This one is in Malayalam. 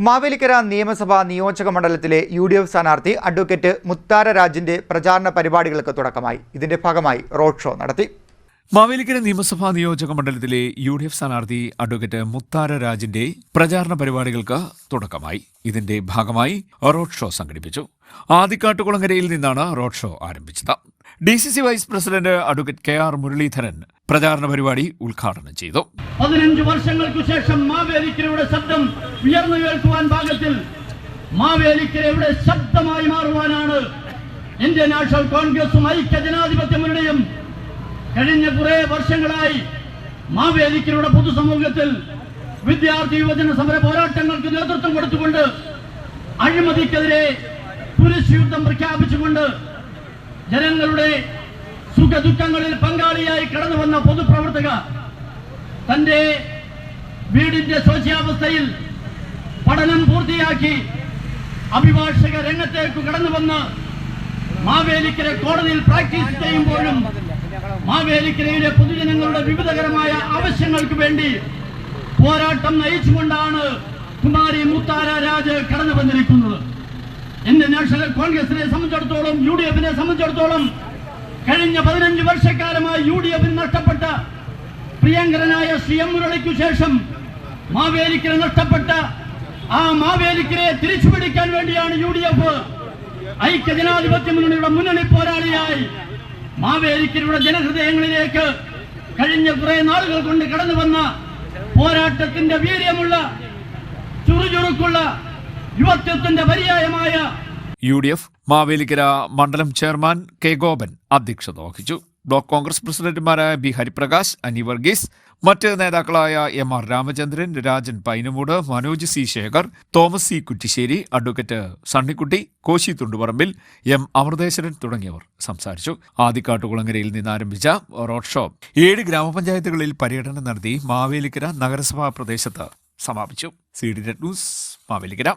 മാവേലിക്കര നിയമസഭാ നിയോജക മണ്ഡലത്തിലെ UDF സ്ഥാനാർത്ഥി അഡ്വക്കേറ്റ് മുത്താര രാജിന്റെ പ്രചാരണ പരിപാടികൾക്ക് തുടക്കമായി. ഇതിന്റെ ഭാഗമായി റോഡ് ഷോ നടത്തി. മാവേലിക്കര നിയമസഭാ നിയോജക മണ്ഡലത്തിലെ UDF സ്ഥാനാർത്ഥി അഡ്വക്കേറ്റ് മുത്താര രാജിന്റെ പ്രചാരണ പരിപാടികൾക്ക് തുടക്കമായി. ഇതിന്റെ ഭാഗമായി റോഡ് ഷോ സംഘടിപ്പിച്ചു. ആദിക്കാട്ടുകുളങ്ങരയിൽ നിന്നാണ് റോഡ് ഷോ ആരംഭിച്ചത്. DCC vice president advocate KR Muraleedharan പ്രചാരണ പരിപാടി ഉദ്ഘാടനം ചെയ്തു. 15 വർഷങ്ങൾക്കു ശേഷം മാവേലിക്കരയുടെ ശബ്ദം ഉയർന്നു കേൾക്കുവാൻ പാകത്തിൽ മാവേലിക്കരയുടെ ശബ്ദമായി മാറുവാനാണ് ഇന്ത്യൻ നാഷണൽ കോൺഗ്രസും ഐക്യ ജനാധിപത്യ മുന്നണിയും കഴിഞ്ഞ കുറെ വർഷങ്ങളായി മാവേലിക്കരയുടെ പൊതുസമൂഹത്തിൽ വിദ്യാർത്ഥി യുവജന സമര പോരാട്ടങ്ങൾക്ക് നേതൃത്വം കൊടുത്തുകൊണ്ട് അഴിമതിക്കെതിരെ പുരുഷയുദ്ധം പ്രഖ്യാപിച്ചുകൊണ്ട് ജനങ്ങളുടെ സുഖദുഃഖങ്ങളിൽ പങ്കാളിയായി കടന്നു വന്ന പൊതുപ്രവർത്തക തന്റെ വീടിന്റെ ശോച്യാവസ്ഥയിൽ പഠനം പൂർത്തിയാക്കി അഭിഭാഷക രംഗത്തേക്ക് കടന്നു വന്ന് മാവേലിക്കര കോടതിയിൽ പ്രാക്ടീസ് ചെയ്യുമ്പോഴും മാവേലിക്കരയിലെ പൊതുജനങ്ങളുടെ വിവിധകരമായ ആവശ്യങ്ങൾക്ക് വേണ്ടി പോരാട്ടം നയിച്ചുകൊണ്ടാണ് കുമാരി മുത്താര രാജ് കടന്നു വന്നിരിക്കുന്നത്. ഇന്ത്യൻ നാഷണൽ കോൺഗ്രസിനെ സംബന്ധിച്ചിടത്തോളം UDFനെ സംബന്ധിച്ചിടത്തോളം കഴിഞ്ഞ 15 വർഷക്കാലമായി UDFന് നഷ്ടപ്പെട്ട പ്രിയങ്കരനായ CM മുരളിക്കു ശേഷം മാവേലിക്കര നഷ്ടപ്പെട്ട ആ മാവേലിക്കരയെ തിരിച്ചുപിടിക്കാൻ വേണ്ടിയാണ് UDF ഐക്യ ജനാധിപത്യ മുന്നണിയുടെ മുന്നണി പോരാളിയായി മാവേലിക്കരയുടെ ജനഹൃദയങ്ങളിലേക്ക് കഴിഞ്ഞ കുറെ നാളുകൾ കൊണ്ട് കടന്നു വന്ന പോരാട്ടത്തിന്റെ വീര്യമുള്ള ചുറുചുറുക്കുള്ള യുവത്വത്തിന്റെ പര്യായമായ UDF മാവേലിക്കര മണ്ഡലം ചെയർമാൻ K. ഗോപൻ അധ്യക്ഷത വഹിച്ചു. ബ്ലോക്ക് കോൺഗ്രസ് പ്രസിഡന്റുമാരായ B. ഹരിപ്രകാശ്, അനി വർഗീസ്, മറ്റ് നേതാക്കളായ MR Ramachandran, Rajan Painamood, Manoj C. Shekhar, Thomas C. Kuttissery, advocate Sunnykutty, Koshy Thundupparambil, M. Amritheswaran തുടങ്ങിയവർ സംസാരിച്ചു. ആദിക്കാട്ടുകുളങ്ങരയിൽ നിന്ന് ആരംഭിച്ച റോഡ് ഷോ 7 ഗ്രാമപഞ്ചായത്തുകളിൽ പര്യടനം നടത്തി മാവേലിക്കര നഗരസഭാ പ്രദേശത്ത് സമാപിച്ചു. CD news Mavelikkara.